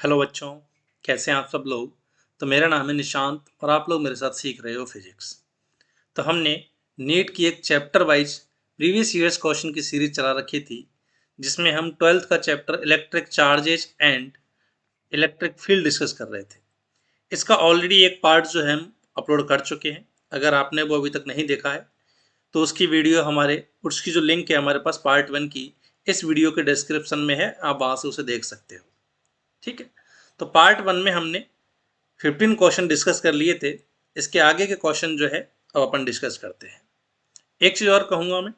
Hello बच्चों, कैसे हैं आप सब लोग। तो मेरा नाम है निशांत और आप लोग मेरे साथ सीख रहे हो फिजिक्स। तो हमने नीट की एक chapter wise previous years question की सीरीज चला रखी थी, जिसमें हम ट्वेल्थ का chapter electric charges and electric field discuss कर रहे थे। इसका ऑलरेडी एक पार्ट जो है हम अपलोड कर चुके हैं। अगर आपने वो अभी तक नहीं देखा है तो उसकी वीडियो उसकी जो लिंक है हमारे पास पार्ट 1 की, इस वीडियो के डिस्क्रिप्शन में है, आप वहाँ से उसे देख सकते हो। ठीक है। तो पार्ट 1 में हमने 15 क्वेश्चन डिस्कस कर लिए थे। इसके आगे के क्वेश्चन जो है अब अपन डिस्कस करते हैं। एक चीज़ और कहूँगा मैं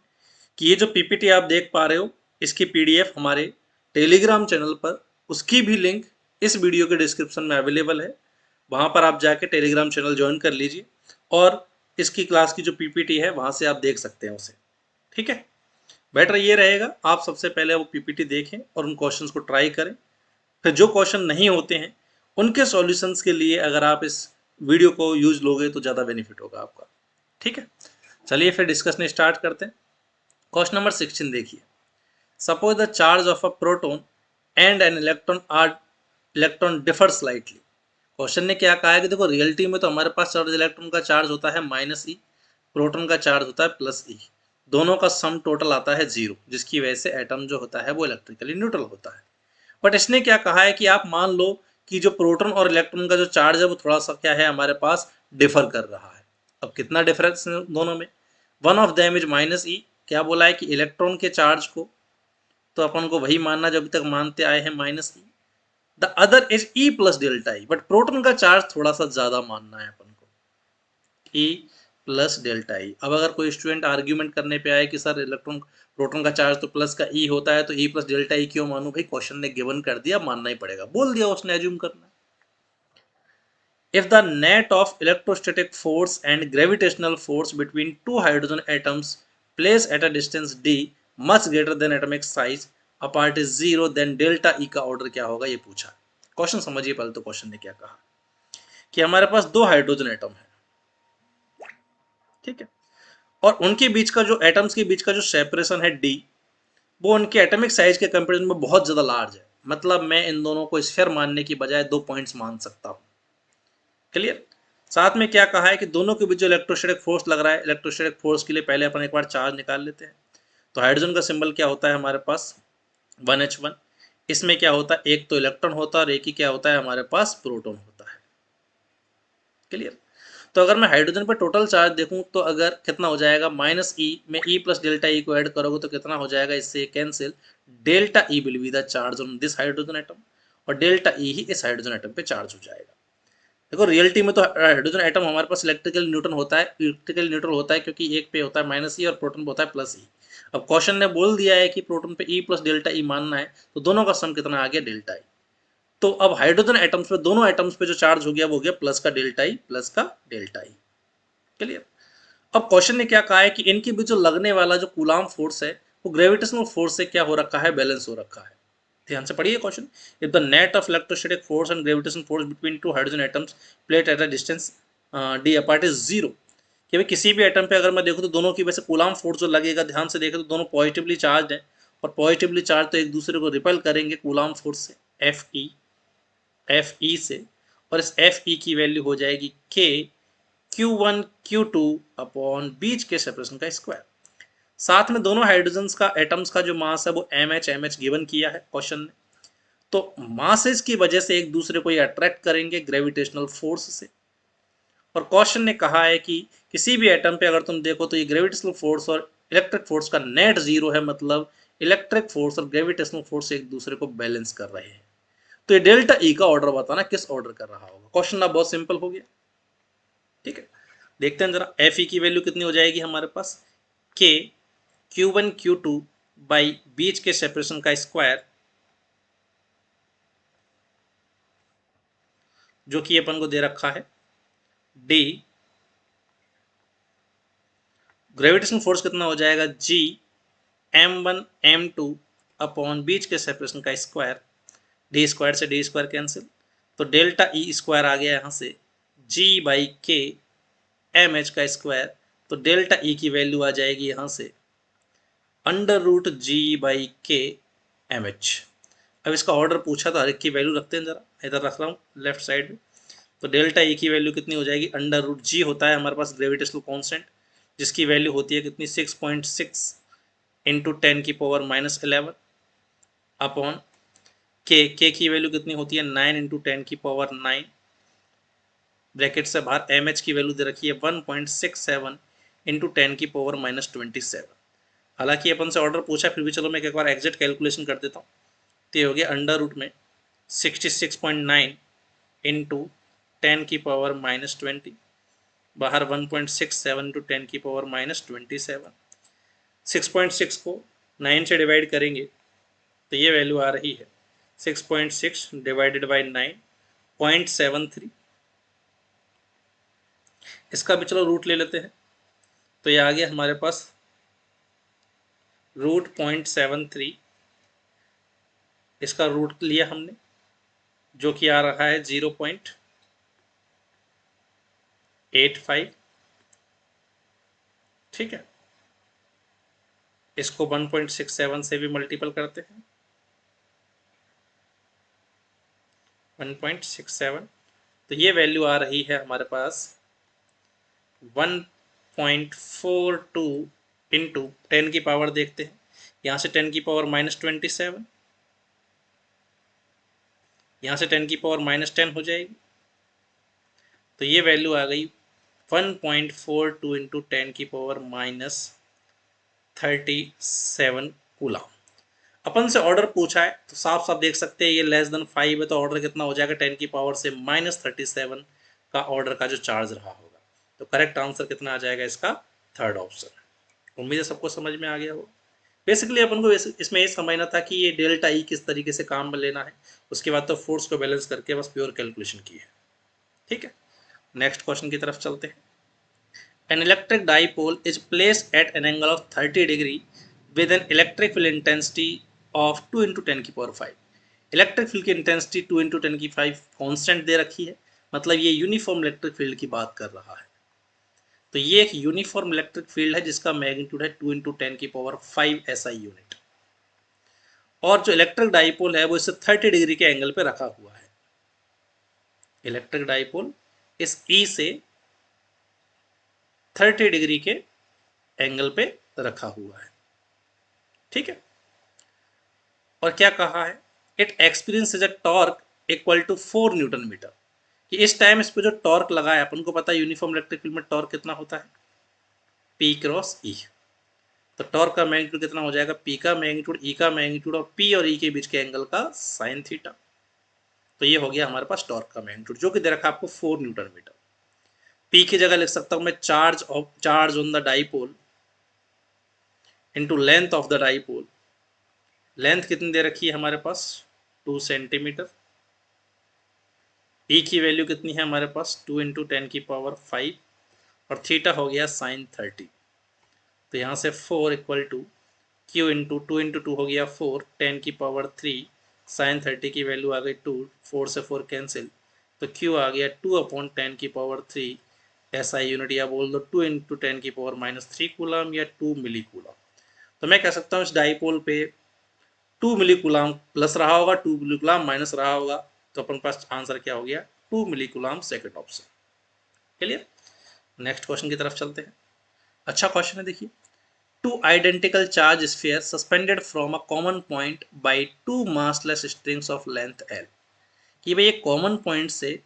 कि ये जो पीपीटी आप देख पा रहे हो, इसकी पीडीएफ हमारे टेलीग्राम चैनल पर, उसकी भी लिंक इस वीडियो के डिस्क्रिप्शन में अवेलेबल है। वहाँ पर आप जाके टेलीग्राम चैनल ज्वाइन कर लीजिए और इसकी क्लास की जो पीपीटी है वहाँ से आप देख सकते हैं उसे। ठीक है। बेटर ये रहेगा आप सबसे पहले वो पीपीटी देखें और उन क्वेश्चंस को ट्राई करें। फिर जो क्वेश्चन नहीं होते हैं उनके सॉल्यूशंस के लिए अगर आप इस वीडियो को यूज लोगे तो ज़्यादा बेनिफिट होगा आपका। ठीक है। चलिए फिर डिस्कशन स्टार्ट करते हैं। क्वेश्चन नंबर 16 देखिए। Suppose the charge of a proton and an electron differ slightly. Question ने क्या कहा है कि देखो रियलिटी में तो हमारे पास चार्ज इलेक्ट्रॉन का चार्ज होता है -e, प्रोटॉन का चार्ज होता है +e। दोनों का सम टोटल आता है 0, जिसकी वजह से एटम जो होता है वो इलेक्ट्रिकली न्यूट्रल होता है। बट इसने क्या कहा है कि आप मान लो कि जो प्रोटॉन और इलेक्ट्रॉन का जो चार्ज है वो थोड़ा सा क्या है हमारे पास डिफर कर रहा है। अब कितना डिफरेंस है दोनों में? One of them is -e। क्या बोला है कि इलेक्ट्रॉन के चार्ज को तो अपन को वही मानना जो अभी तक मानते आए हैं -e। The other is e plus delta E. But proton का चार्ज थोड़ा सा ज्यादा मानना है अपन को, e प्लस डेल्टा ई। अब अगर कोई स्टूडेंट आर्ग्यूमेंट करने पे आए कि सर प्रोटॉन का चार्ज तो प्लस का ई होता है तो ई प्लस डेल्टा ई क्यों मानूं? भाई क्वेश्चन ने गिवन कर दिया, मानना ही पड़ेगा, बोल दिया उसने, एज्यूम करना। If the net of electrostatic force and gravitational force between two hydrogen atoms placed at a distance d much greater than atomic size apart is zero, then delta E का order क्या होगा, ये पूछा। Question समझिए पहले तो। Question ने क्या कहा कि हमारे पास दो हाइड्रोजन एटम है, ठीक है, और उनके बीच का जो एटम्स के बीच का जो सेपरेशन है d, वो उनके एटॉमिक साइज के कंपैरिजन में बहुत ज्यादा लार्ज है। मतलब मैं इन दोनों को स्फीयर मानने की बजाय 2 पॉइंट्स मान सकता हूं। क्लियर। साथ में क्या कहा है कि दोनों के बीच जो इलेक्ट्रोस्टैटिक फोर्स लग रहा है, इलेक्ट्रोस्टैटिक फोर्स के लिए पहले अपन एक बार चार्ज निकाल लेते हैं। तो हाइड्रोजन का सिंबल क्या होता है हमारे पास? 1h1। इसमें क्या होता है, एक तो इलेक्ट्रॉन होता है और एक ही क्या होता है हमारे पास, प्रोटॉन होता है। क्लियर। तो अगर मैं हाइड्रोजन पर टोटल चार्ज देखूं तो अगर कितना हो जाएगा, -e में e प्लस डेल्टा ई को ऐड करोगे तो कितना हो जाएगा, इससे cancel. Delta E will be the charge on this hydrogen atom और डेल्टा ई ही इस हाइड्रोजन एटम पे चार्ज हो जाएगा। देखो रियलिटी में तो हाइड्रोजन एटम हमारे पास इलेक्ट्रिकल न्यूट्रल होता है क्योंकि एक पे होता है -e और प्रोटॉन पे होता है +e। अब क्वेश्चन ने बोल दिया है कि प्रोटॉन पे e प्लस डेल्टा ई मानना है, तो दोनों का सम कितना आ गया, डेल्टा ई। तो अब हाइड्रोजन एटम्स पे, दोनों एटम्स पे जो चार्ज हो गया वो हो गया प्लस का डेल्टा ई, प्लस का डेल्टा ई। क्लियर। अब क्वेश्चन ने क्या कहा है कि इनके बीच जो लगने वाला जो कूलाम फोर्स है वो ग्रेविटेशनल फोर्स से क्या हो रखा है, बैलेंस हो रखा है। ध्यान से पढ़िए question. If the net of electrostatic force and gravitation force between two hydrogen atoms plate at a distance D apart is zero. कि भाई किसी भी एटम पे अगर मैं देखूँ तो दोनों की वैसे कूलाम फोर्स जो लगेगा, ध्यान से देखें तो दोनों पॉजिटिवली चार्ज है और पॉजिटिवली चार्ज तो एक दूसरे को रिपेल करेंगे कूलाम फोर्स से, एफ ई से। और इस एफ ई की वैल्यू हो जाएगी के Q1 Q2 अपॉन बीच के सेपरेशन का स्क्वायर। साथ में दोनों हाइड्रोजन का एटम्स का जो मास है वो एम एच गिवन किया है क्वेश्चन ने। तो मासेस की वजह से एक दूसरे को ये अट्रैक्ट करेंगे ग्रेविटेशनल फोर्स से। और क्वेश्चन ने कहा है कि किसी भी एटम पे अगर तुम देखो तो ये ग्रेविटेशनल फोर्स और इलेक्ट्रिक फोर्स का नेट जीरो है, मतलब इलेक्ट्रिक फोर्स और ग्रेविटेशनल फोर्स एक दूसरे को बैलेंस कर रहे हैं। तो ये डेल्टा ई का ऑर्डर बताना किस ऑर्डर कर रहा होगा। क्वेश्चन अब बहुत सिंपल हो गया। ठीक है। देखते हैं जरा एफ ई की वैल्यू कितनी हो जाएगी हमारे पास, के Q1 Q2 बाई बीच के सेपरेशन का स्क्वायर, जो कि अपन को दे रखा है डी। ग्रेविटेशन फोर्स कितना हो जाएगा, जी m1 m2 अपॉन बीच के सेपरेशन का स्क्वायर, डी स्क्वायर से डी स्क्वायर कैंसिल, तो डेल्टा ई स्क्वायर आ गया यहाँ से, जी बाई के एम एच का स्क्वायर। तो डेल्टा ई की वैल्यू आ जाएगी यहाँ से √g/k mh। अब इसका ऑर्डर पूछा तो हर एक की वैल्यू रखते हैं, जरा इधर रख रहा हूँ लेफ्ट साइड में। तो डेल्टा ई की वैल्यू कितनी हो जाएगी, अंडर रूट जी होता है हमारे पास ग्रेविटेशनल कांस्टेंट, जिसकी वैल्यू होती है कितनी 6.6 इंटू 10⁻⁻11 अपॉन के की वैल्यू कितनी होती है 9 इंटू 10⁻9, ब्रैकेट से बाहर एम एच की वैल्यू दे रखी है 1.67 इंटू 10⁻⁻27। हालांकि अपन से ऑर्डर पूछा, फिर भी चलो मैं एक बार एग्जैक्ट कैलकुलेशन कर देता हूँ। तो ये हो गया अंडर रूट में 66.9 इंटू 10⁻⁻20, बाहर 1.67 इंटू 10⁻⁻27। 6.6 को 9 से डिवाइड करेंगे तो ये वैल्यू आ रही है 6.6 डिवाइडेड बाई 9.73। इसका भी चलो रूट ले लेते हैं, तो ये आ गया हमारे पास रूट 0.73। इसका रूट लिया हमने जो कि आ रहा है 0.85। ठीक है, इसको 1.67 से भी मल्टीपल करते हैं, 1.67, तो ये वैल्यू आ रही है हमारे पास 1.42 इंटू 10 की पावर देखते हैं, यहाँ से 10⁻⁻27, यहाँ से 10⁻⁻10 हो जाएगी, तो ये वैल्यू आ गई 1.42 इंटू 10⁻⁻37 कूलम। अपन से ऑर्डर पूछा है तो साफ साफ देख सकते हैं ये लेस देन 5 है, तो ऑर्डर कितना हो जाएगा 10 की पावर से -37 का ऑर्डर का जो चार्ज रहा होगा। तो करेक्ट आंसर कितना आ जाएगा इसका, थर्ड ऑप्शन। उम्मीद है सबको समझ में आ गया हो। बेसिकली अपन को इसमें ये समझना था कि ये डेल्टा ई किस तरीके से काम में लेना है, उसके बाद तो फोर्स को बैलेंस करके बस प्योर कैलकुलेशन की है। ठीक है, नेक्स्ट क्वेश्चन की तरफ चलते हैं। An electric dipole is placed at an angle of 30 degree with an electric field intensity of 2 into 10 की पावर 5। इलेक्ट्रिक फील्ड की इंटेंसिटी 2 into 10 की 5 कांस्टेंट दे रखी है, मतलब ये यूनिफॉर्म इलेक्ट्रिक फील्ड की बात कर रहा है। तो ये एक यूनिफॉर्म इलेक्ट्रिक फील्ड है जिसका मैग्नीट्यूड है 2 into 10 की पावर 5 SI यूनिट, और जो इलेक्ट्रिक डाइपोल है वो इससे 30 डिग्री के एंगल पे रखा हुआ है। इलेक्ट्रिक डाइपोल इस ई से 30 डिग्री के एंगल पे रखा हुआ है। ठीक है, और क्या कहा है, it experiences a torque equal to 4 newton metre, कि इस टाइम इस पे जो टॉर्क लगा है, अपन को पता है यूनिफॉर्म इलेक्ट्रिक फील्ड में टॉर्क कितना होता है, P क्रॉस E। तो टॉर्क का मैग्नीट्यूड कितना हो जाएगा, P का मैग्नीट्यूड, E का मैग्नीट्यूड और P और E के बीच के एंगल का साइन थीटा। तो ये हो गया हमारे पास टॉर्क का मैग्नीट्यूड, जो कि दे रखा आपको 4 न्यूटन मीटर। P की जगह लिख सकता हूं मैं charge on the dipole into length of the dipole. Length कितनी दे रखी है हमारे पास, 2 सेंटीमीटर। E की वैल्यू कितनी है हमारे पास, 2 इंटू 10 की पावर 5, और थीटा हो गया साइन 30। तो यहाँ से 4 equal to Q into 2 into 2 हो गया 4, 10 की पावर 3, साइन 30 की वैल्यू आ गई 2, 4 से 4 कैंसिल, तो Q आ गया 2/10 की पावर 3 SI यूनिट, या बोल दो 2 इंटू 10 की पावर -3 कूलम या 2 मिली कूलम। तो मैं कह सकता हूँ इस डाइपोल पे 2 मिली कूलम प्लस रहा होगा, 2 मिली कूलम माइनस रहा होगा, तो अपन पास आंसर क्या हो गया, 2 मिली coulomb, second option. Clear, next question की तरफ चलते हैं। अच्छा क्वेश्चन है, देखिए। Two identical charge spheres suspended from a common point by two massless strings of length L, कि भाई एक कॉमन पॉइंट से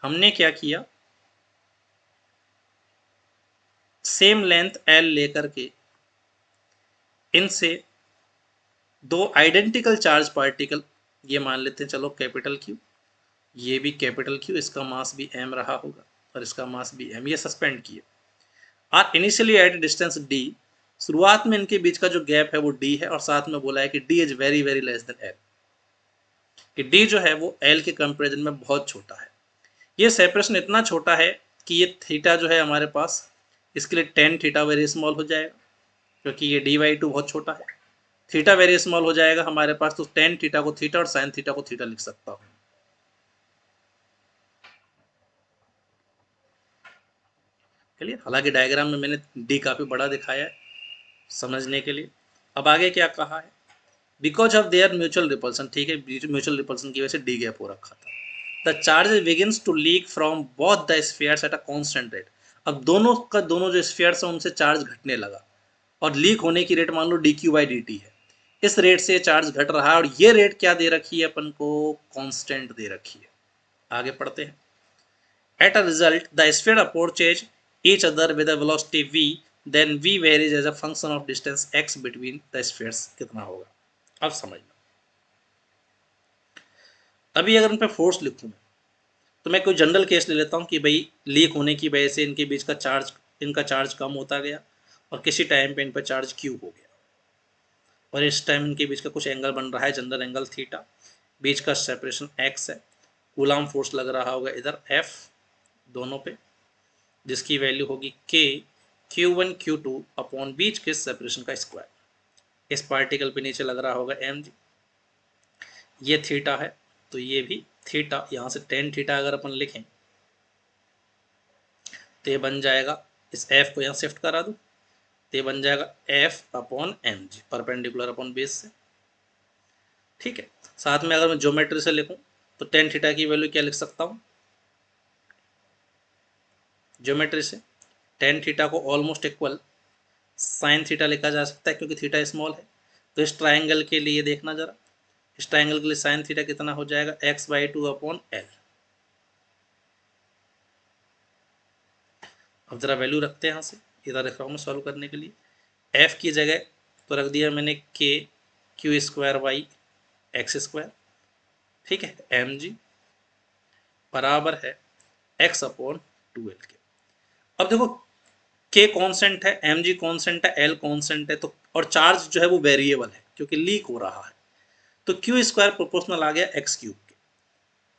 हमने क्या किया, सेम लेंथ L लेकर के इनसे दो आइडेंटिकल चार्ज पार्टिकल, ये मान लेते हैं चलो कैपिटल Q, ये भी कैपिटल Q, इसका मास भी m रहा होगा और इसका मास भी m, ये सस्पेंड किए, are initially at distance d, शुरुआत में इनके बीच का जो गैप है वो d है, और साथ में बोला है कि d is very very less than L, कि d जो है वो L के कंपेरिजन में बहुत छोटा है। ये सेपरेशन इतना छोटा है कि ये थीटा जो है हमारे पास, इसके लिए टेन थीटा वेरी स्मॉल हो जाएगा, क्योंकि ये d/2 बहुत छोटा है। थीटा वेरी स्मॉल हो जाएगा हमारे पास, तो टेन थीटा को थीटा और साइन थीटा को थीटा लिख सकता हूँ। चलिए, हालांकि डायग्राम में मैंने d काफी बड़ा दिखाया है समझने के लिए। अब आगे क्या कहा है, because of their mutual repulsion, ठीक है, म्यूचुअल रिपल्सन की वजह से डी गैप हो रखा था। The charge begins to leak from both the spheres at a constant rate. अब दोनों का दोनों जो स्फीयर्स हैं उनसे चार्ज घटने लगा और लीक होने की रेट मान लो d q by d t है। इस रेट से चार्ज घट रहा है और ये रेट क्या दे रखी है अपन को, कांस्टेंट दे रखी है। आगे पढ़ते हैं। At a result the sphere approaches each other with a velocity v, then v varies as a function of distance x between the spheres. कितना होगा अब समझना। अभी अगर इन पे फोर्स लिखूं तो मैं कोई जनरल केस ले लेता हूँ कि भाई लीक होने की वजह से इनके बीच का चार्ज, इनका चार्ज कम होता गया और किसी टाइम पे इन पर चार्ज क्यू हो गया और इस टाइम इनके बीच का कुछ एंगल बन रहा है, जनरल एंगल थीटा, बीच का सेपरेशन x है, कूलाम फोर्स लग रहा होगा इधर F दोनों पे, जिसकी वैल्यू होगी k Q1 Q2 अपॉन बीच के सेपरेशन का स्क्वायर। इस पार्टिकल पे नीचे लग रहा होगा mg, ये थीटा है तो ये भी थीटा, यहाँ से टेन थीटा अगर अपन लिखें तो ये बन जाएगा, इस f को यहाँ शिफ्ट करा दूँ तो ये बन जाएगा f upon mg, perpendicular upon base से। ठीक है, साथ में अगर मैं ज्योमेट्री से लिखूं तो टेन थीटा की वैल्यू क्या लिख सकता हूं, ज्योमेट्री से टेन थीटा को ऑलमोस्ट इक्वल साइन थीटा लिखा जा सकता है क्योंकि थीटा स्मॉल है। तो इस ट्राइंगल के लिए देखना जरा, इस ट्राइंगल के लिए साइन थीटा कितना हो जाएगा, x by two upon L. अब जरा वैल्यू रखते हैं यहाँ से, इधर रख रहा हूँ मैं सॉल्व करने के लिए। एफ की जगह तो रख दिया मैंने K Q square Y X square, ठीक है, एम जी बराबर है एक्स अपॉन टू एल के। अब देखो के कांस्टेंट है, एम जी कांस्टेंट है, एल कांस्टेंट है, तो और चार्ज जो है वो वेरिएबल है क्योंकि लीक हो रहा है, तो क्यू स्क्वायर प्रोपोर्शनल आ गया एक्स क्यूब के।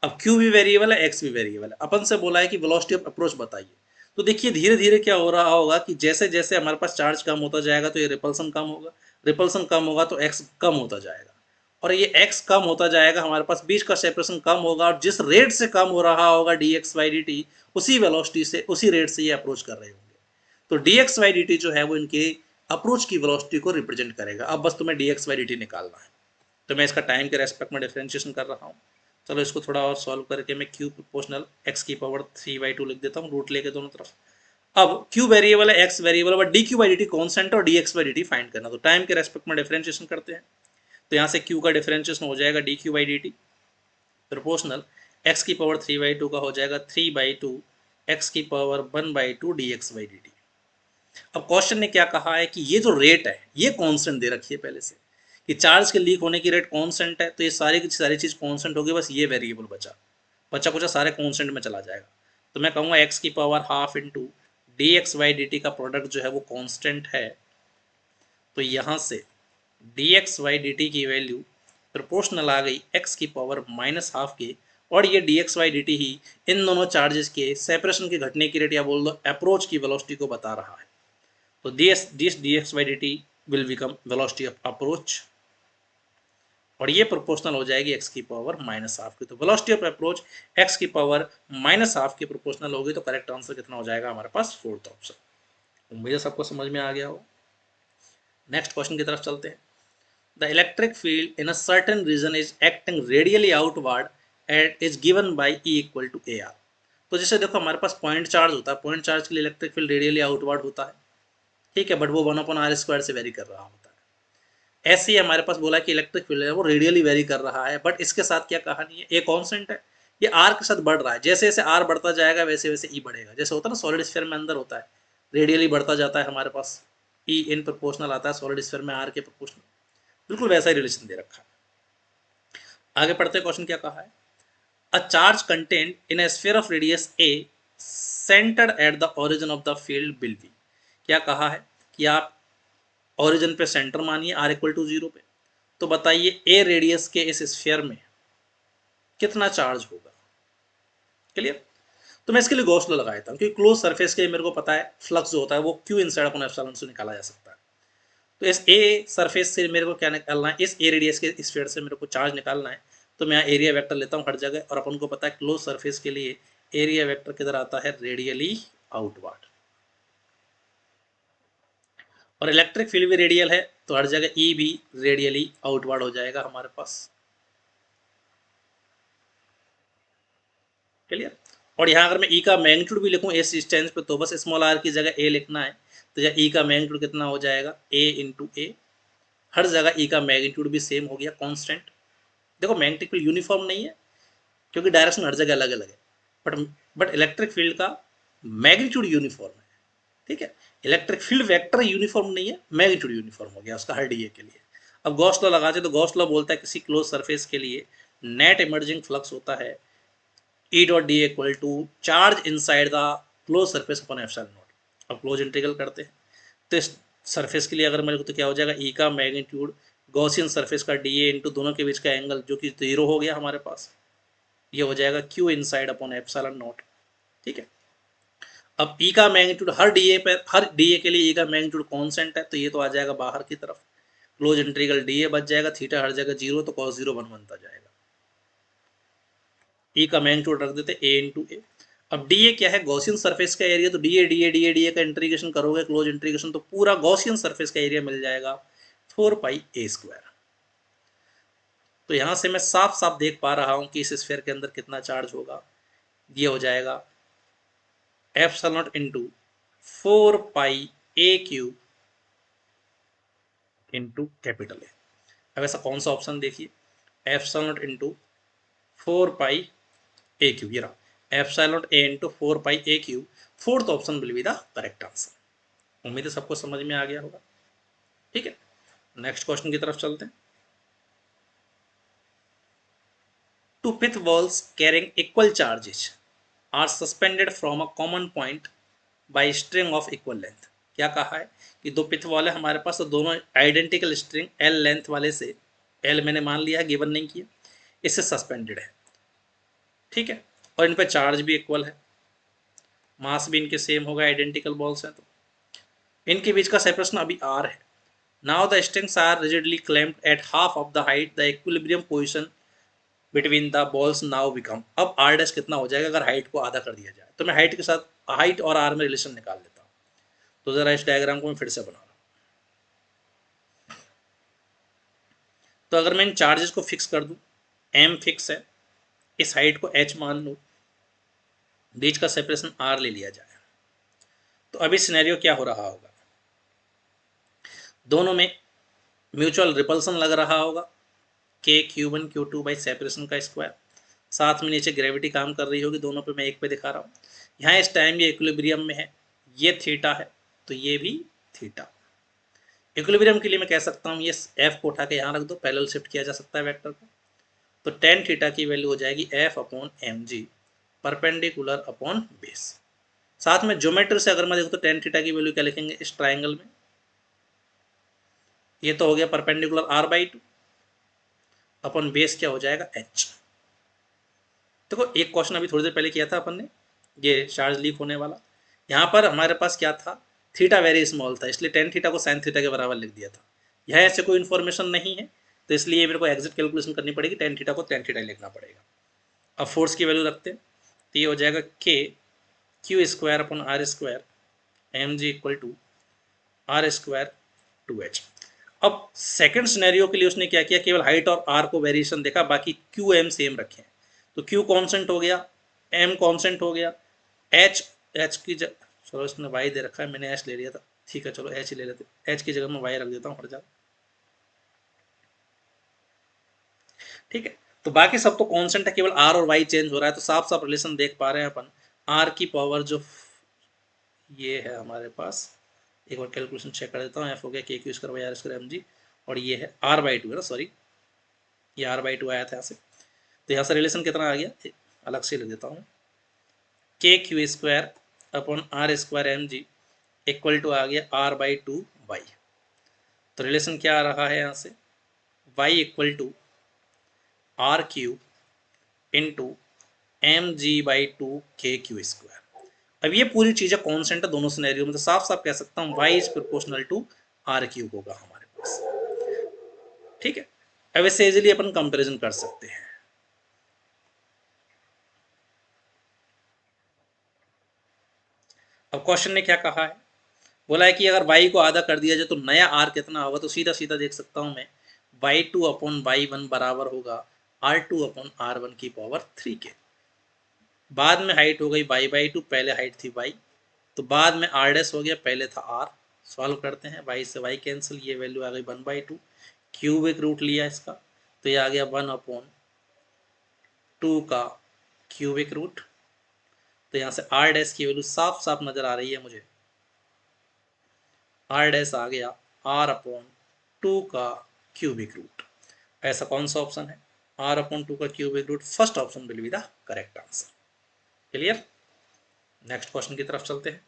अब क्यू भी वेरिएबल है, एक्स भी वेरिएबल है, अपन से बोला है कि वेलोसिटी ऑफ अप्रोच बताइए। तो देखिए धीरे धीरे क्या हो रहा होगा कि जैसे जैसे हमारे पास चार्ज कम होता जाएगा तो ये रिपल्सन कम होगा, रिपल्सन कम होगा तो एक्स कम होता जाएगा और ये एक्स कम होता जाएगा, हमारे पास बीच का सेपरेशन कम होगा और जिस रेट से कम हो रहा होगा D x Y D T, उसी वेलोसिटी से उसी रेट से ये अप्रोच कर रहे होंगे। तो D x Y D T जो है वो इनके अप्रोच की वेलोसिटी को रिप्रेजेंट करेगा। अब बस तुम्हें D x Y D T निकालना है, तो मैं इसका टाइम के रेस्पेक्ट में डिफरेंशिएशन कर रहा हूँ। चलो इसको थोड़ा और सॉल्व करके मैं क्यू प्रोपोर्शनल एक्स की पावर 3/2 लिख देता हूँ, रूट लेके दोनों तरफ। अब क्यू वेरिएबल है, एक्स वेरिएबल है, but d q by d t constant और d x by d t find करना। तो टाइम के रेस्पेक्ट में डिफरेंशिएशन करते हैं, तो यहाँ से क्यू का डिफरेंशिएशन हो जाएगा D q by d T proportional x की पावर 3/2 का हो जाएगा 3/2 एक्स की power 1/2 D x by d T. अब क्वेश्चन ने क्या कहा है कि ये जो रेट है ये कांस्टेंट दे रखी है पहले से कि चार्ज के लीक होने की रेट कांस्टेंट है, तो ये सारी की सारी चीज कांस्टेंट होगी, बस ये वेरिएबल बचा, बचा कुछ सारे कांस्टेंट में चला जाएगा। तो मैं कहूँगा एक्स की power half into d x Y D t का प्रोडक्ट जो है वो कांस्टेंट है, तो यहाँ से d x Y D t की वैल्यू प्रोपोर्शनल आ गई एक्स की पावर माइनस हाफ के, और ये d x Y D t ही इन दोनों चार्जेस के सेपरेशन के घटने की रेट या बोल दो अप्रोच की वेलोसिटी को बता रहा है। तो this D x Y D T will become velocity of approach और ये प्रोपोर्शनल हो जाएगी एक्स की पावर माइनस हाफ की। तो वेलोसिटी ऑफ अप्रोच एक्स की पावर माइनस हाफ की प्रोपोर्शनल होगी, तो करेक्ट आंसर कितना हो जाएगा हमारे पास, फोर्थ ऑप्शन। उम्मीद सबको समझ में आ गया हो। नेक्स्ट क्वेश्चन की तरफ चलते हैं। The electric field in a certain region is acting radially outward and is given by E equal to A R. तो जैसे देखो हमारे पास पॉइंट चार्ज होता है, पॉइंट चार्ज के लिए इलेक्ट्रिक फील्ड रेडियली आउटवर्ड होता है, ठीक है, बट वो 1/r² से वेरी कर रहा होता है। ऐसे ही हमारे पास बोला कि इलेक्ट्रिक फील्ड है वो रेडियली वेरी कर रहा है, बट इसके साथ क्या कहानी है, ये कांस्टेंट है, ये आर के साथ बढ़ रहा है, जैसे जैसे आर बढ़ता जाएगा वैसे वैसे ई बढ़ेगा। जैसे होता है ना सॉलिड स्फीयर में अंदर होता है, रेडियली बढ़ता जाता है हमारे पास, ई इन प्रोपोर्शनल आता है, सॉलिड स्फीयर में आर के प्रोपोर्शनल, बिल्कुल वैसा ही रिलेशन दे रखा है। आगे पढ़ते क्वेश्चन क्या कहा है। A charge content in a sphere of radius A centred at the origin of the field will be. क्या कहा है कि आप ओरिजिन पे सेंटर मानिए आर इक्वल टू 0 पे, तो बताइए ए रेडियस के इस स्फीयर में कितना चार्ज होगा। क्लियर। तो मैं इसके लिए गॉस लॉ लगा देता हूँ क्योंकि क्लोज सरफेस के मेरे को पता है फ्लक्स जो होता है वो क्यू इनसाइड अपॉन एप्सिलॉन से निकाला जा सकता है। तो इस ए सरफेस से मेरे को क्या निकालना है, इस ए रेडियस के स्फीयर से मेरे को चार्ज निकालना है, तो मैं यहाँ एरिया वेक्टर लेता हूँ हर जगह, और अपन को पता है क्लोज सरफेस के लिए एरिया वेक्टर किधर आता है, रेडियली आउटवर्ड। और इलेक्ट्रिक फील्ड भी रेडियल है, तो हर जगह ई भी रेडियली आउटवर्ड हो जाएगा हमारे पास। क्लियर। और यहाँ अगर मैं ई का मैग्नीट्यूड भी लिखूँ इस डिस्टेंस पे तो बस स्मॉल आर की जगह ए लिखना है, तो या ई का मैग्नीट्यूड कितना हो जाएगा ए इंटू ए। हर जगह ई का मैग्नीट्यूड भी सेम हो गया कांस्टेंट। देखो मैग्नेटिक फील्ड यूनिफॉर्म नहीं है क्योंकि डायरेक्शन हर जगह अलग अलग है, बट इलेक्ट्रिक फील्ड का मैग्नीट्यूड यूनिफॉर्म है। ठीक है, इलेक्ट्रिक फील्ड वेक्टर यूनिफॉर्म नहीं है, मैग्नीट्यूड यूनिफॉर्म हो गया उसका हर डीए के लिए। अब गॉस लॉ लगाते तो गॉस लॉ बोलता है किसी क्लोज सरफेस के लिए नेट इमर्जिंग फ्लक्स होता है E dot D equal to charge inside the close surface upon epsilon naught. अब क्लोज इंटीग्रल करते हैं तो इस सरफेस के लिए अगर मेरे को तो क्या हो जाएगा ई का मैग्नीट्यूड गॉसियन सरफेस का डी ए इंटू दोनों के बीच का एंगल जो कि 0 हो गया हमारे पास, ये हो जाएगा Q inside upon epsilon not. ठीक है, अब ई का मैग्नीट्यूड हर डीए पर, हर डीए के लिए ई का मैग्नीट्यूड कांस्टेंट है तो ये तो आ जाएगा बाहर की तरफ, क्लोज इंटीग्रल डीए बच जाएगा, थीटा हर जगह 0 तो cos 0 1 बनता जाएगा। ई का मैग्नीट्यूड रख देते ए इंटू ए। अब डी ए क्या है गॉसियन सरफेस का एरिया, तो D A D A D A D A का इंटीग्रेशन करोगे क्लोज इंटीग्रेशन तो पूरा गॉसियन सरफेस का एरिया मिल जाएगा 4 पाई ए स्क्वायर। तो यहां से मैं साफ साफ देख पा रहा हूं कि इस स्फीयर के अंदर कितना चार्ज होगा, ये हो जाएगा epsilon not into 4 pi A cube into capital A. अब ऐसा कौन सा ऑप्शन देखिए, epsilon not into 4 pi A cube, ये रहा epsilon not a into 4 pi A cube, fourth option will be the correct answer. उम्मीद है सबको समझ में आ गया होगा। ठीक है, नेक्स्ट क्वेश्चन की तरफ चलते हैं। Two pith balls carrying equal charges are suspended from a common point by string of equal length। क्या कहा है कि दो पिथ बॉल है हमारे पास, तो दोनों आइडेंटिकल स्ट्रिंग एल लेंथ वाले से, एल मैंने मान लिया है गिवन नहीं किया, इससे सस्पेंडेड है। ठीक है, और इन पे चार्ज भी इक्वल है, मास भी इनके सेम होगा, आइडेंटिकल बॉल्स हैं तो इनके बीच का सेपरेशन अभी आर है। Now the strings are rigidly clamped at half of the height, the equilibrium position between the balls now become. अब आर डैश कितना हो जाएगा अगर हाइट को आधा कर दिया जाए, तो मैं हाइट के साथ हाइट और आर में रिलेशन निकाल लेता हूँ। तो जरा इस डायग्राम को मैं फिर से बना रहा हूँ। तो अगर मैं इन चार्जेस को फिक्स कर दूं, एम फिक्स है, इस हाइट को एच मान लूँ, बीच का सेपरेशन आर ले लिया जाए, तो अभी सिनेरियो क्या हो रहा होगा, दोनों में म्यूचुअल रिपल्सन लग रहा होगा, के Q1 Q2 बाई सेपरेशन का स्क्वायर, साथ में नीचे ग्रेविटी काम कर रही होगी, दोनों पे मैं एक पे दिखा रहा हूँ। यहाँ इस टाइम ये इक्विलिब्रियम में है, ये थीटा है तो ये भी थीटा। इक्विलिब्रियम के लिए मैं कह सकता हूँ ये एफ को उठा के यहाँ रख दो, पैरेलल शिफ्ट किया जा सकता है वेक्टर को, तो टेन थीटा की वैल्यू हो जाएगी F upon M G perpendicular upon base. साथ में ज्योमेट्री से अगर मैं देखूँ तो टेन थीटा की वैल्यू क्या लिखेंगे इस ट्राइंगल में, ये तो हो गया perpendicular R by two upon base क्या हो जाएगा एच। देखो एक क्वेश्चन अभी थोड़ी देर पहले किया था अपन ने, ये चार्ज लीक होने वाला, यहाँ पर हमारे पास क्या था, थीटा वेरी स्मॉल था इसलिए टेन थीटा को साइन थीटा के बराबर लिख दिया था। यह ऐसे कोई इन्फॉर्मेशन नहीं है तो इसलिए मेरे को एग्जिट कैलकुलेशन करनी पड़ेगी, टेन थीटा को टेन थीटा लिखना पड़ेगा। अब फोर्स की वैल्यू रखते हैं तो ये हो जाएगा K Q square upon are square M G equal to R square two H. अब सेकंड सिनेरियो के लिए उसने क्या किया, केवल हाइट और आर को वेरिएशन देखा, बाकी क्यू एम सेम रखे। तो क्यू कांस्टेंट हो गया, एम कांस्टेंट हो गया, एच की चलो इसने वाई दे रखा है, मैंने एच ले लिया था, ठीक है चलो एच ले लेते, एच की जगह मैं वाई रख देता हूँ हर जगह। ठीक है, तो बाकी सब तो कांस्टेंट है, केवल आर और वाई चेंज हो रहा है, तो साफ साफ रिलेशन देख पा रहे हैं अपन। आर की पावर जो ये है हमारे पास, एक बार कैलकुलेशन चेक कर देता हूँ, एफ हो गया K Q square by R square M G, और ये है आर बाई टू है ना, सॉरी ये आर बाई टू आया था यहाँ से, तो यहाँ से रिलेशन कितना आ गया अलग से लिख देता हूँ, k Q square upon are square M G equal to आ गया आर बाई टू वाई। तो रिलेशन क्या आ रहा है यहाँ से, y equal to are cube into m g by two k Q square. अब ये पूरी चीज़ें कॉन्स्टेंट है दोनों सिनेरियो में, तो साफ साफ कह सकता हूँ y is proportional to are cube होगा हमारे पास। ठीक है, अब इससे इजीली अपन कंपैरिजन कर सकते हैं। अब क्वेश्चन ने क्या कहा है, बोला है कि अगर y को आधा कर दिया जाए तो नया r कितना होगा, तो सीधा सीधा देख सकता हूं मैं y2 अपॉन y1 बराबर होगा r2 अपॉन r1 की पावर 3 के। बाद में हाइट हो गई y/2, पहले हाइट थी y, तो बाद में r डैश हो गया, पहले था r। सॉल्व करते हैं, y से y कैंसिल, ये वैल्यू आ गई 1/2, क्यूबिक रूट लिया इसका तो ये आ गया 1/2 का क्यूबिक रूट। तो यहाँ से r डैश की वैल्यू साफ साफ नजर आ रही है मुझे, r डैश आ गया r/2 का क्यूबिक रूट। ऐसा कौन सा ऑप्शन है, r/2 का cubic root, first option will be the correct answer. Clear, next question की तरफ चलते हैं।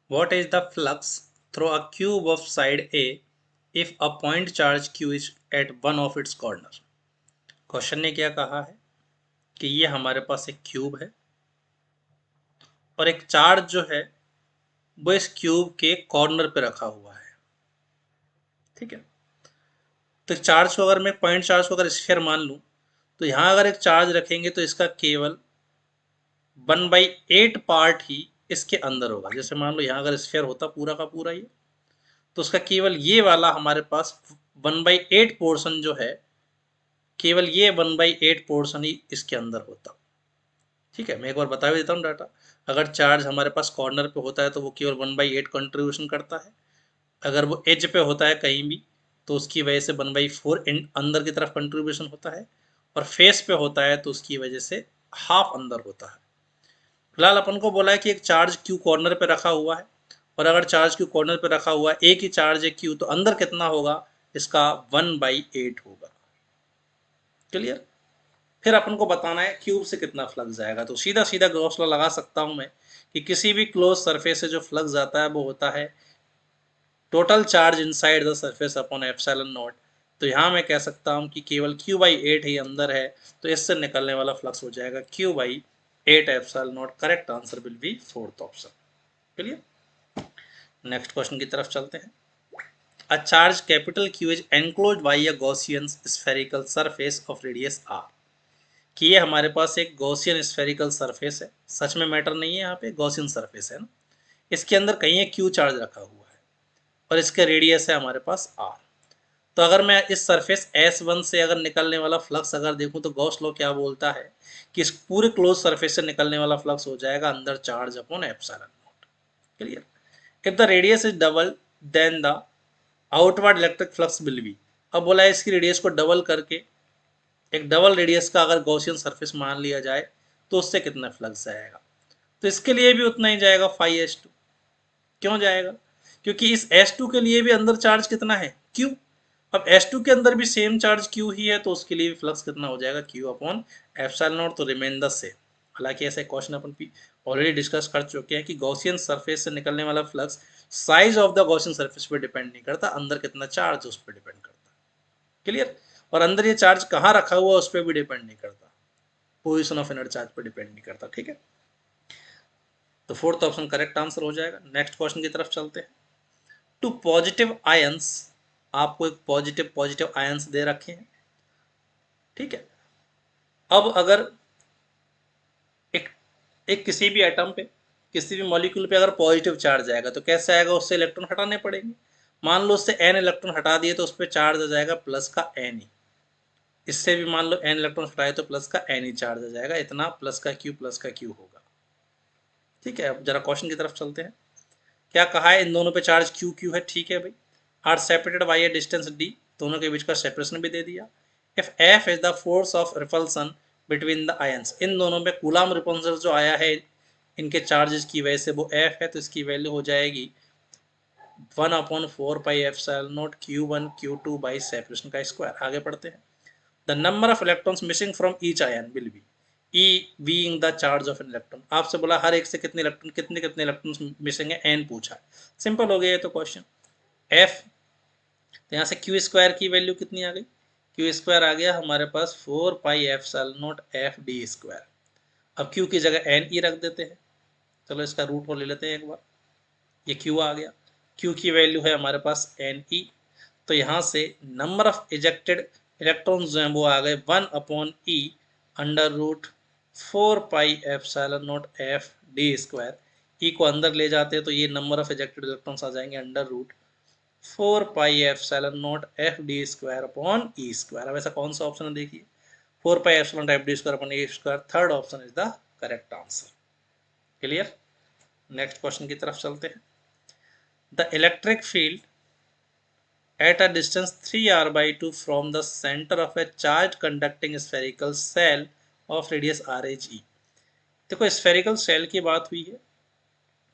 What is the flux through a cube of side A if a point charge Q is at one of its corner? Question ने क्या कहा है कि ये हमारे पास एक क्यूब है और एक चार्ज जो है वो इस क्यूब के कॉर्नर पे रखा हुआ है। ठीक है, तो चार्ज को अगर मैं पॉइंट चार्ज को अगर स्फीयर मान लूं तो यहाँ अगर एक चार्ज रखेंगे तो इसका केवल 1/8 पार्ट ही इसके अंदर होगा। जैसे मान लो यहाँ अगर स्फीयर होता पूरा का पूरा ये, तो उसका केवल ये वाला हमारे पास 1/8 पोर्शन जो है, केवल ये 1/8 पोर्शन ही इसके अंदर होता। ठीक है, मैं एक बार बता भी देता हूँ डाटा। अगर चार्ज हमारे पास कॉर्नर पे होता है तो वो केवल 1/8 कंट्रीब्यूशन करता है। अगर वो एज पे होता है कहीं भी तो उसकी वजह से 1/4 अंदर की तरफ कंट्रीब्यूशन होता है, और फेस पे होता है तो उसकी वजह से हाफ अंदर होता है। फिलहाल अपन को बोला है कि एक चार्ज क्यू कॉर्नर पे रखा हुआ है, और अगर चार्ज क्यू कॉर्नर पे रखा हुआ है, एक ही चार्ज है क्यू, तो अंदर कितना होगा, इसका 1/8 होगा। क्लियर, फिर अपन को बताना है क्यूब से कितना फ्लक्स जाएगा। तो सीधा सीधा गॉस लॉ लगा सकता हूं मैं कि किसी भी क्लोज सरफेस से जो फ्लक्स जाता है वो होता है total charge inside the surface upon epsilon not. तो यहाँ मैं कह सकता हूँ कि केवल Q/8 ही अंदर है, तो इससे निकलने वाला फ्लक्स हो जाएगा Q/8 epsilon not. Correct answer will be fourth option. Clear, next question की तरफ चलते हैं। A charge capital Q is enclosed bye a Gaussian spherical surface of radius r। कि ये हमारे पास एक गॉसियन स्फेरिकल सरफेस है, सच में मैटर नहीं है, यहाँ पे गॉसियन सरफेस है ना, इसके अंदर कहीं एक क्यू चार्ज रखा हुआ है और इसका रेडियस है हमारे पास r। तो अगर मैं इस सरफेस S1 से अगर निकलने वाला फ्लक्स अगर देखूं तो गॉस लॉ क्या बोलता है कि इस पूरे क्लोज सरफेस से निकलने वाला फ्लक्स हो जाएगा अंदर charge upon epsilon naught. Clear, if the radius is double then the outward electric flux will be. अब बोला है इसकी रेडियस को डबल करके एक डबल रेडियस का अगर गॉसियन सरफेस मान लिया जाए तो उससे कितना फ्लक्स जाएगा, तो इसके लिए भी उतना ही जाएगा 5s2। क्यों जाएगा, क्योंकि इस S2 के लिए भी अंदर चार्ज कितना है Q। अब S2 के अंदर भी सेम चार्ज Q ही है, तो उसके लिए भी फ्लक्स कितना हो जाएगा Q अपॉन एप्सिलॉन नॉट, तो रिमेन द सेम। हालांकि ऐसा क्वेश्चन अपन ऑलरेडी डिस्कस कर चुके हैं कि गॉसियन सरफेस से निकलने वाला flux size of the Gaussian surface पे डिपेंड नहीं करता, अंदर कितना चार्ज उस पर डिपेंड करता है। क्लियर, और अंदर ये चार्ज कहाँ रखा हुआ उस पर भी डिपेंड नहीं करता, पोजिशन ऑफ इनर चार्ज पर डिपेंड नहीं करता। ठीक है, तो फोर्थ ऑप्शन करेक्ट आंसर हो जाएगा। नेक्स्ट क्वेश्चन की तरफ चलते हैं। टू पॉजिटिव आयंस, आपको एक पॉजिटिव पॉजिटिव आयंस दे रखे हैं। ठीक है, अब अगर एक एक किसी भी एटम पे, किसी भी मॉलिक्यूल पे अगर पॉजिटिव चार्ज आएगा तो कैसे आएगा, उससे इलेक्ट्रॉन हटाने पड़ेंगे। मान लो उससे n इलेक्ट्रॉन हटा दिए तो उस पर चार्ज आ जाएगा प्लस का n ही। इससे भी मान लो n इलेक्ट्रॉन हटाए तो प्लस का n ही चार्ज आ जाएगा, इतना प्लस का q होगा। ठीक है, अब जरा क्वेश्चन की तरफ चलते हैं। क्या कहा है, इन दोनों पे चार्ज q q है। ठीक है भाई, are separated by a distance d, दोनों के बीच का सेपरेशन भी दे दिया। If f is the force of repulsion between the ions, इन दोनों में कूलाम रिपल्सन जो आया है इनके चार्जेस की वजह से वो f है, तो इसकी वैल्यू हो जाएगी 1/4πε0 q1 q2 बाई सेपरेशन का स्क्वायर। आगे पढ़ते हैं। The number of electrons missing from each ion will be, E being the charge of an electron। आपसे बोला हर एक से कितने इलेक्ट्रॉन कितने इलेक्ट्रॉन्स मिसिंग है, n पूछा है। सिंपल हो गया ये तो क्वेश्चन। f, तो यहाँ से q² की वैल्यू कितनी आ गई, q² आ गया हमारे पास 4πε0 f d²। अब q की जगह n e रख देते हैं। चलो इसका रूट को ले लेते हैं एक बार। ये q आ गया, q की वैल्यू है हमारे पास n e, तो यहाँ से नंबर ऑफ इजेक्टेड इलेक्ट्रॉन्स जो हैं वो आ गए 1/e under root 4πε0 f d²। ई को अंदर ले जाते हैं तो ये नंबर ऑफ इजेक्टेड इलेक्ट्रॉन्स आ जाएंगे under root 4πε0 FD² upon E²। अब ऐसा कौन सा ऑप्शन है देखिए, 4πε0 FD² upon E², third option is the correct answer. Clear. Next question की तरफ चलते हैं। The electric field at a distance 3r/2 from the center of a charged conducting spherical cell of radius r is e। देखो spherical shell की बात हुई है,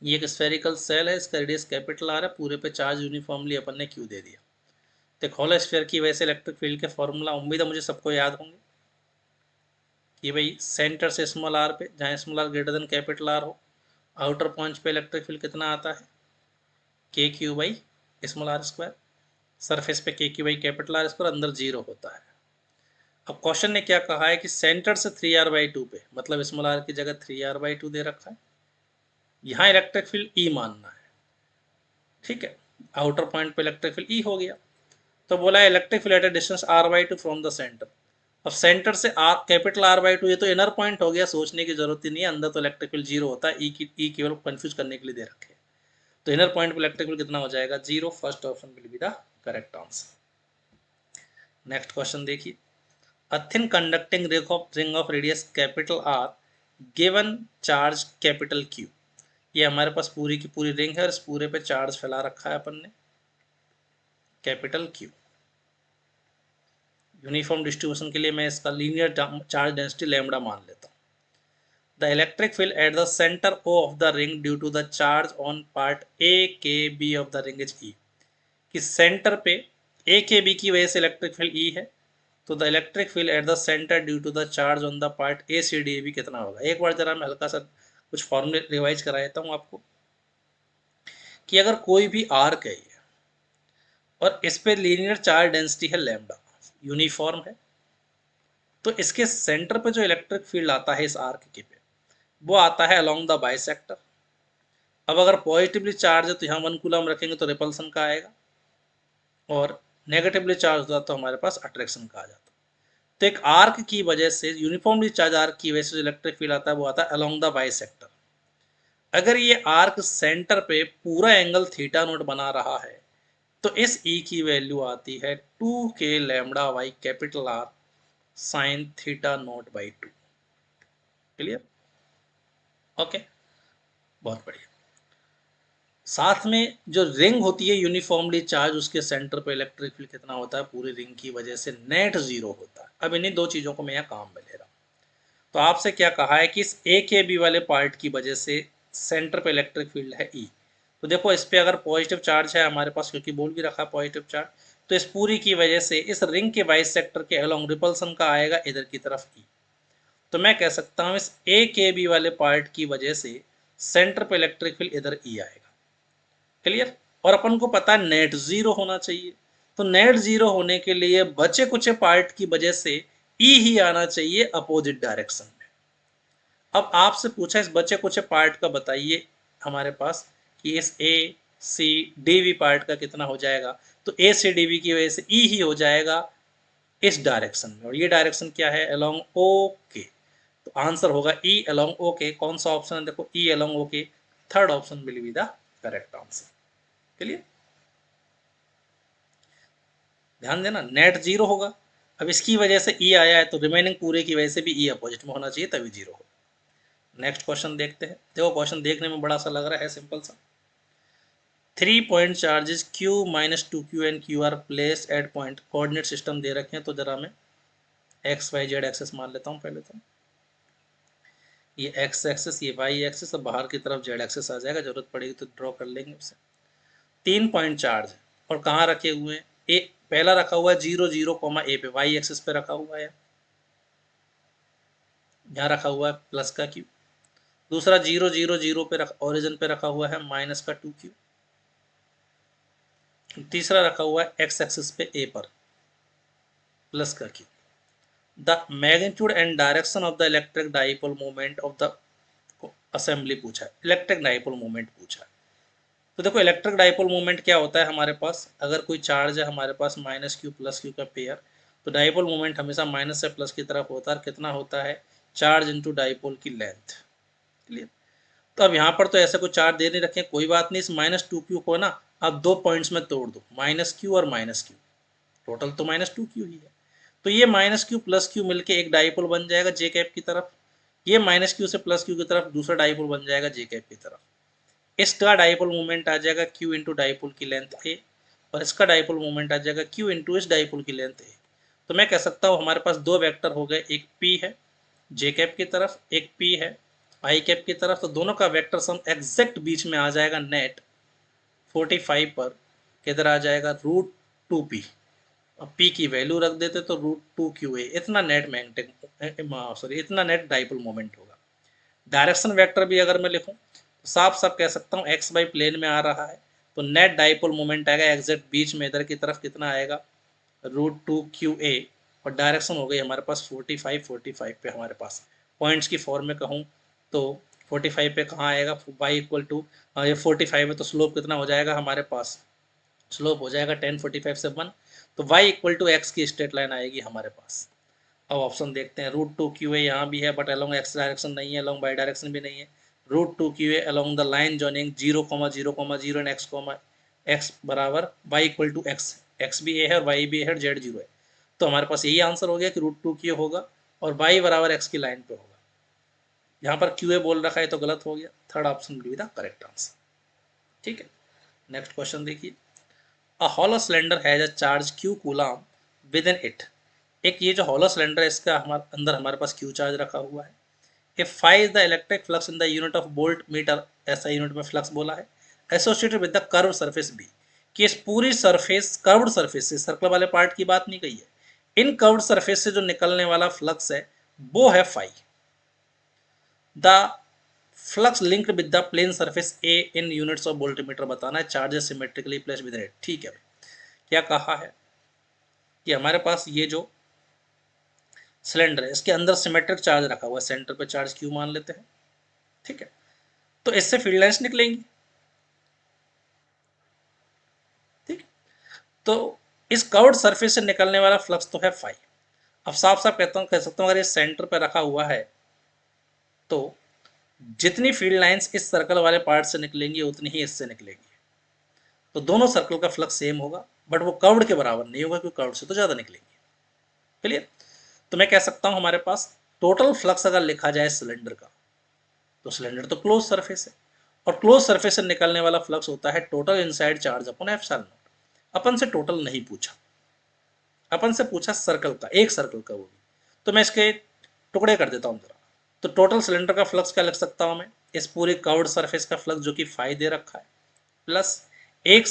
ये एक स्फेरिकल सेल है, इसका रेडियस कैपिटल आर है, पूरे पे चार्ज यूनिफॉर्मली अपन ने क्यू दे दिया। तो होलो स्फीयर की वजह से इलेक्ट्रिक फील्ड के फॉर्मूला उम्मीद है मुझे सबको याद होंगे कि भाई सेंटर से स्मॉल आर पे, जहाँ small R greater than capital R हो, आउटर पॉइंट पे इलेक्ट्रिक फील्ड कितना आता है KQ/r²। सरफेस पे KQ/ कैपिटल आर स्क्वायर, अंदर जीरो होता है। अब क्वेश्चन ने क्या कहा है कि सेंटर से 3r/2 पे, मतलब स्मॉल आर की जगह 3r/2 दे रखा है, यहाँ इलेक्ट्रिक फील्ड E मानना है, ठीक है। आउटर पॉइंट पे इलेक्ट्रिक फील्ड E हो गया, तो बोला है electric field eight A distance r/2 from the centre. अब सेंटर से कैपिटल R/2, ये तो इनर पॉइंट हो गया, सोचने की जरूरत ही नहीं है, अंदर तो इलेक्ट्रिक फील्ड जीरो होता है, ई केवल कंफ्यूज करने के लिए दे रखे। तो इनर पॉइंट पे इलेक्ट्रिक फील्ड कितना हो जाएगा, zero. First option will be the correct answer. Next question देखिए, a thin conducting ring of radius capital R given charge capital Q। ये हमारे पास पूरी की पूरी रिंग है और इस पूरे पे चार्ज फैला रखा है अपन ने, कैपिटल Q। यूनिफॉर्म डिस्ट्रीब्यूशन के लिए मैं इसका लीनियर चार्ज डेंसिटी लैम्बडा मान लेता हूँ। The electric field at the centre O of the ring due to the charge on part A, K, B of the ring is E। कि centre पे A, K, B की वजह से electric field E है, तो the electric field at the centre due to the charge on the part A, C, D, AB कितना होगा। एक बार जरा मैं हल्का सा कुछ फॉर्मूले रिवाइज करा देता हूँ आपको, कि अगर कोई भी आर्क है और इस पे लीनियर चार्ज डेंसिटी है लैम्बडा, यूनिफॉर्म है, तो इसके सेंटर पे जो इलेक्ट्रिक फील्ड आता है इस आर्क के पे, वो आता है अलोंग द बाइसेक्टर। अब अगर पॉजिटिवली चार्ज है तो यहाँ 1 कूलम रखेंगे तो रिपल्सन का आएगा, और नेगेटिवली चार्ज होता तो हमारे पास अट्रैक्शन का आ जाता। तो एक आर्क की वजह से, यूनिफॉर्मली चार्ज आर्क की वजह से जो इलेक्ट्रिक फील्ड आता है वो आता है अलोंग द बाइसेक्टर। अगर ये आर्क सेंटर पे पूरा एंगल थीटा नोट बना रहा है, तो इस E की वैल्यू आती है 2k lambda Y capital R sine theta naught by 2। Clear, okay, बहुत बढ़िया। साथ में जो रिंग होती है यूनिफॉर्मली चार्ज, उसके सेंटर पे इलेक्ट्रिक फील्ड कितना होता है, पूरी रिंग की वजह से नेट जीरो होता है। अब इन्हीं दो चीजों को मैं यहाँ काम में ले रहा हूँ। तो आपसे क्या कहा है कि इस A, K, B वाले पार्ट की वजह से सेंटर पे इलेक्ट्रिक फील्ड है E। तो देखो इस पे अगर पॉजिटिव चार्ज है हमारे पास, क्योंकि बोल भी रखा है पॉजिटिव चार्ज, तो इस पूरी की वजह से इस रिंग के बाइसेक्टर के अलोंग रिपल्सन का आएगा इधर की तरफ E। तो मैं कह सकता हूँ इस A, K, B वाले पार्ट की वजह से सेंटर पे इलेक्ट्रिक फील्ड इधर E आएगा। क्लियर। और अपन को पता है नेट जीरो होना चाहिए, तो नेट जीरो होने के लिए बचे कुछ पार्ट की वजह से E ही आना चाहिए अपोजिट डायरेक्शन में। अब आपसे पूछा इस बचे कुछ पार्ट का बताइए हमारे पास कि इस A, C, D, V part का कितना हो जाएगा। तो A से D, V की वजह से E ही हो जाएगा इस डायरेक्शन में, और ये डायरेक्शन क्या है, अलोंग OK। तो आंसर होगा E अलोंग OK। कौन सा ऑप्शन है, देखो E along OK, third option will be the correct answer. Clear, ध्यान देना नेट जीरो होगा। अब इसकी वजह से E आया है, तो रिमेनिंग पूरे की वजह से भी E अपोजिट में होना चाहिए, तभी जीरो हो। नेक्स्ट क्वेश्चन देखते हैं। देखो क्वेश्चन देखने में बड़ा सा लग रहा है, सिंपल सा। 3 point charges Q - 2Q and Q are placed at point, coordinate system दे रखे हैं। तो जरा मैं एक्स वाई जेड एक्सेस मान लेता हूँ पहले। तो ये एक्स एक्सेस, ये वाई एक्सेस, और बाहर की तरफ जेड एक्सेस आ जाएगा, जरूरत पड़ेगी तो ड्रॉ कर लेंगे उसे। 3 पॉइंट चार्ज और कहाँ रखे हुए हैं, ए पहला रखा हुआ है 0 0 A पे, वाई एक्सिस पे रखा हुआ है, यहाँ रखा हुआ है प्लस का Q। दूसरा 0 0 0 पे ओरिजिन पे रखा हुआ है माइनस का 2Q। तीसरा रखा हुआ है एक्स एक्सिस पे A पर प्लस का Q। The magnitude and direction of the electric dipole movement of the assembly पूछा है, इलेक्ट्रिक डाइपोल मूवमेंट पूछा है। तो देखो इलेक्ट्रिक डाइपोल मूवमेंट क्या होता है हमारे पास, अगर कोई चार्ज है हमारे पास -Q + Q का पेयर, तो डाइपोल मूवमेंट हमेशा माइनस से प्लस की तरफ होता है। कितना होता है, चार्ज इनटू डाइपोल की लेंथ। क्लियर। तो अब यहाँ पर तो ऐसे कोई चार्ज दे नहीं रखे, कोई बात नहीं, इस -2q को ना आप दो पॉइंट्स में तोड़ दो, -q और -q, टोटल तो -2q ही है। तो ये -q प्लस q मिलके एक डाइपोल बन जाएगा जे कैप की तरफ, ये -q से +q की तरफ दूसरा डाइपोल बन जाएगा जे कैप की तरफ। इसका डाइपोल मोमेंट आ जाएगा q इंटू डाइपोल की लेंथ a, और इसका डाइपोल मोमेंट आ जाएगा q इंटू इस डाइपोल की लेंथ a। तो मैं कह सकता हूँ हमारे पास दो वेक्टर हो गए, एक p है जे कैप की तरफ, एक p है आई कैप की तरफ। तो दोनों का वेक्टर सम एग्जैक्ट बीच में आ जाएगा नेट 45 पर, किधर आ जाएगा √2p। अब p की वैल्यू रख देते तो √2qa, इतना नेट मैग्नेटिक सॉरी इतना नेट डाइपोल मोमेंट होगा। डायरेक्शन वेक्टर भी अगर मैं लिखूं तो साफ साफ कह सकता हूं x बाई प्लेन में आ रहा है, तो नेट डाइपोल मोमेंट आएगा एग्जैक्ट बीच में, इधर की तरफ कितना आएगा √2qa, और डायरेक्शन हो गई हमारे पास 45 पे। हमारे पास पॉइंट्स की फॉर्म में कहूँ तो 45 पे कहाँ आएगा y इक्वल टू, ये 45 है तो स्लोप कितना हो जाएगा हमारे पास, स्लोप हो जाएगा 1045 से 1, तो y इक्वल टू एक्स की स्ट्रेट लाइन आएगी हमारे पास। अब ऑप्शन देखते हैं, √2qa यहाँ भी है बट अलोंग एक्स डायरेक्शन नहीं है, अलोंग वाई डायरेक्शन भी नहीं है। √2qa along the line joining 0,0,0 and x बराबर y equal to X, X भी ए है और y भी है, जेड 0 है। तो हमारे पास यही आंसर हो गया कि √2qa होगा और y बराबर एक्स की लाइन पे होगा। यहाँ पर qa बोल रखा है तो गलत हो गया, third option will be the correct answer. ठीक है, नेक्स्ट क्वेश्चन देखिए। A hollow cylinder has a charge q coulomb with in it. एक ये जो हॉलो सिलेंडर है इसका हमारे अंदर हमारे पास q चार्ज रखा हुआ है। If phi is the electric flux in the unit of volt metre, ऐसा यूनिट में फ्लक्स बोला है, associated with the curve surface B, कि इस पूरी सरफेस कर्व्ड सरफेस से, सर्कल वाले पार्ट की बात नहीं कही है, इन कर्व्ड सरफेस से जो निकलने वाला फ्लक्स है वो है phi. The flux linked with the plane surface A in units of voltmetre बताना है, charges symmetrically placed with it. ठीक है, क्या कहा है कि हमारे पास ये जो सिलेंडर है इसके अंदर सिमेट्रिक चार्ज रखा हुआ है, सेंटर पे चार्ज क्यू मान लेते हैं। ठीक है, तो इससे फील्ड लाइंस निकलेंगी। ठीक, तो इस कर्व्ड सरफेस से निकलने वाला फ्लक्स तो है फाई। अब साफ साफ कहता हूं, कह सकता हूं अगर ये सेंटर पे रखा हुआ है तो जितनी फील्ड लाइंस इस सर्कल वाले पार्ट से निकलेंगी उतनी ही इससे निकलेंगी, तो दोनों सर्कल का फ्लक्स सेम होगा, बट वो कर्व्ड के बराबर नहीं होगा क्योंकि कर्व्ड से तो ज्यादा निकलेंगी। क्लियर? तो मैं कह सकता हूं हमारे पास टोटल फ्लक्स अगर लिखा जाए सिलेंडर का, तो सिलेंडर तो क्लोज सरफेस है और क्लोज सरफेस से निकलने वाला फ्लक्स होता है total inside charge upon epsilon naught. अपन से टोटल नहीं पूछा, अपन से पूछा सर्कल का, एक सर्कल का वो भी। तो मैं इसके टुकड़े कर देता हूं जरा। तो टोटल सिलेंडर का फ्लक्स क्या लिख सकता हूं मैं, इस पूरे कर्व्ड सरफेस का फ्लक्स जो कि फाई दे रखा है, प्लस एक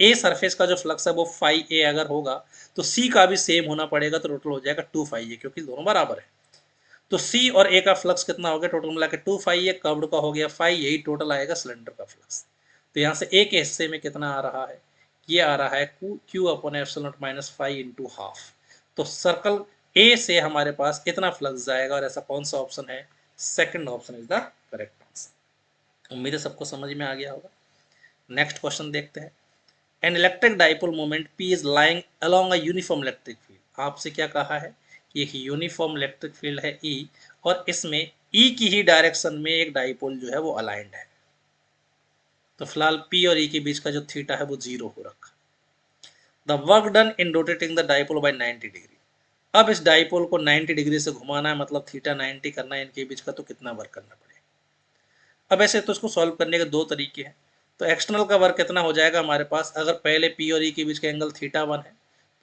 ए सरफेस का जो फ्लक्स है वो फाई ए अगर होगा तो सी का भी सेम होना पड़ेगा, तो टोटल हो जाएगा 2 फाई ए, क्योंकि दोनों बराबर है। तो सी और ए का फ्लक्स कितना हो गया, टोटल मिला के 2 फाई ए, कर्व्ड का हो गया फाई, यही टोटल आएगा सिलेंडर का फ्लक्स। तो यहाँ से ए के हिस्से में कितना आ रहा है, ये आ रहा है Q upon epsilon naught minus phi into half. तो सर्कल ए से हमारे पास इतना फ्लक्स जाएगा, और ऐसा कौन सा ऑप्शन है, second option is the correct answer. उम्मीद है सबको समझ में आ गया होगा। नेक्स्ट क्वेश्चन देखते हैं। An electric dipole moment P is lying along a uniform electric field. आपसे क्या कहा है कि एक यूनिफॉर्म इलेक्ट्रिक फील्ड है ई, और इसमें ई की ही डायरेक्शन में एक डाइपोल जो है वो अलाइंड है। तो फिलहाल पी और ई के बीच का जो थीटा है वो 0 हो रखा। The work done in rotating the dipole by 90 degree. अब इस डाइपोल को 90 डिग्री से घुमाना है, मतलब थीटा 90 करना है इनके बीच का, तो कितना वर्क करना पड़ेगा। अब ऐसे तो इसको सॉल्व करने के दो तरीके हैं। तो एक्सटर्नल का वर्क कितना हो जाएगा हमारे पास, अगर पहले पी और ई के बीच का एंगल θ1 है,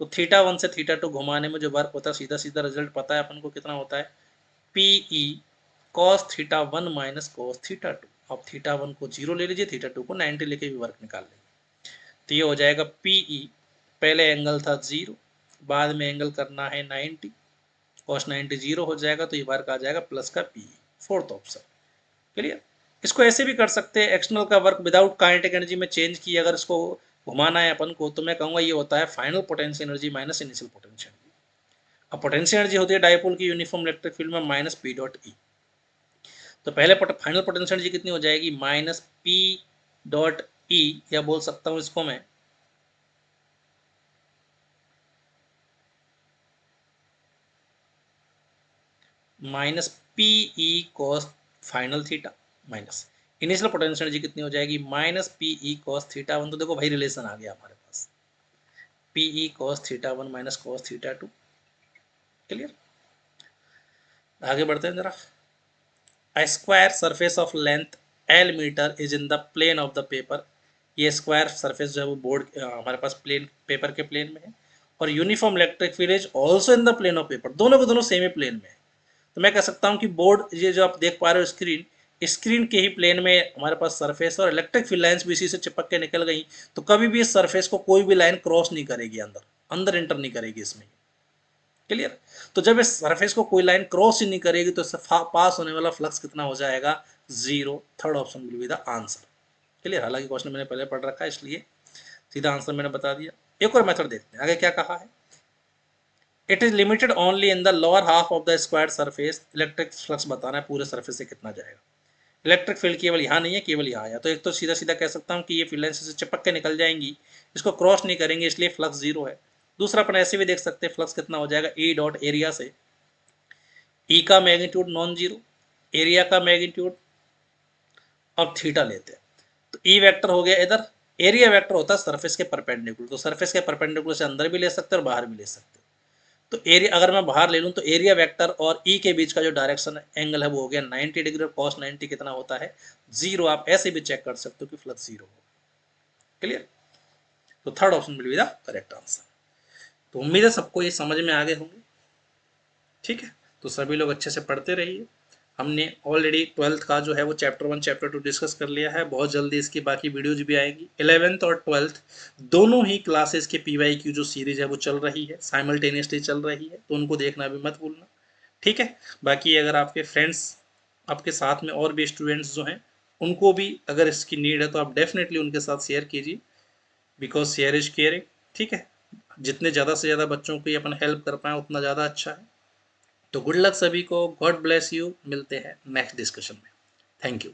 तो θ1 से θ2 घुमाने में जो वर्क होता है, सीधा सीधा रिजल्ट पता है अपन को कितना होता है, p e cos θ1 minus cos θ2। अब θ1 को 0 ले लीजिए, θ2 को 90 लेके भी वर्क निकाल लेंगे। तो ये हो जाएगा पी ई, पहले एंगल था 0, बाद में एंगल करना है 90, कॉस 90 0 हो जाएगा, तो ये वर्क आ जाएगा प्लस का पी, फोर्थ ऑप्शन। क्लियर? इसको ऐसे भी कर सकते हैं, एक्सटर्नल का वर्क विदाउट काइनेटिक एनर्जी में चेंज किए अगर इसको घुमाना है अपन को, तो मैं कहूंगा ये होता है final potential energy minus initial potential energy. अब पोटेंशियल एनर्जी होती है डाइपोल की यूनिफॉर्म इलेक्ट्रिक फील्ड में माइनस पी डॉट ई। तो पहले फाइनल पोटेंशियल एनर्जी कितनी हो जाएगी, माइनस पी डॉट ई, या बोल सकता हूं इसको मैं minus p e cos final theta, minus initial potential energy कितनी हो जाएगी minus p e cos theta one. तो देखो भाई रिलेशन आ गया हमारे पास, p e cos theta one minus cos theta two. Clear, आगे बढ़ते हैं जरा। A square surface of length L metre is in the plane of the paper. ये स्क्वायर सरफेस जो है वो बोर्ड हमारे पास प्लेन पेपर के प्लेन में है, और uniform electric field is also in the plane of paper. दोनों के दोनों सेम ही प्लेन में है। तो मैं कह सकता हूँ कि बोर्ड, ये जो आप देख पा रहे हो स्क्रीन, स्क्रीन के ही प्लेन में हमारे पास सरफेस और इलेक्ट्रिक फील्ड लाइन्स भी इसी से चिपक के निकल गई। तो कभी भी इस सरफेस को कोई भी लाइन क्रॉस नहीं करेगी, अंदर अंदर इंटर नहीं करेगी इसमें। क्लियर, तो जब इस सरफेस को कोई लाइन क्रॉस ही नहीं करेगी तो इससे पास होने वाला फ्लक्स कितना हो जाएगा, zero. Third option will be the answer. Clear, हालांकि क्वेश्चन मैंने पहले पढ़ रखा है इसलिए सीधा आंसर मैंने बता दिया। एक और मेथड देखते हैं, आगे क्या कहा है। It is limited only in the lower half of the square surface. Electric flux बताना है पूरे सरफेस से कितना जाएगा। इलेक्ट्रिक फील्ड केवल यहाँ नहीं है, केवल यहाँ है। तो एक तो सीधा सीधा कह सकता हूँ कि ये फील्ड लाइन से चिपक के निकल जाएंगी, इसको क्रॉस नहीं करेंगे, इसलिए फ्लक्स जीरो है। दूसरा अपन ऐसे भी देख सकते हैं, फ्लक्स कितना हो जाएगा, ई डॉट एरिया से। ई का मैग्नीट्यूड नॉन जीरो, एरिया का मैग्नीट्यूड और थीटा लेते हैं, तो ई वेक्टर हो गया इधर। एरिया वेक्टर होता है सरफेस के परपेंडिकुलर, तो सरफेस के परपेंडिकुलर से अंदर भी ले सकते हैं और बाहर भी ले सकते हैं। तो एरिया अगर मैं बाहर ले लूँ तो एरिया वेक्टर और ई के बीच का जो डायरेक्शन एंगल है वो हो गया 90 डिग्री, और कॉस 90 कितना होता है, जीरो। आप ऐसे भी चेक कर सकते हो कि फ्लक्स जीरो हो। क्लियर, तो third option will be the correct answer. तो उम्मीद है सबको ये समझ में आ गए होंगे। ठीक है, तो सभी लोग अच्छे से पढ़ते रहिए। हमने ऑलरेडी 12th का जो है वो चैप्टर 1 चैप्टर 2 डिस्कस कर लिया है। बहुत जल्दी इसकी बाकी वीडियोज भी आएगी। 11th और 12th दोनों ही क्लासेस के PYQ जो सीरीज है वो चल रही है, साइमल्टेनियसली चल रही है, तो उनको देखना भी मत भूलना। ठीक है, बाकी अगर आपके फ्रेंड्स, आपके साथ में और भी स्टूडेंट्स जो हैं, उनको भी अगर इसकी नीड है तो आप डेफिनेटली उनके साथ शेयर कीजिए, बिकॉज शेयर इज केयरिंग। ठीक है, जितने ज़्यादा से ज़्यादा बच्चों को अपन हेल्प कर पाएँ उतना ज़्यादा अच्छा है। तो गुड लक सभी को, गॉड ब्लेस यू। मिलते हैं नेक्स्ट डिस्कशन में। Thank you.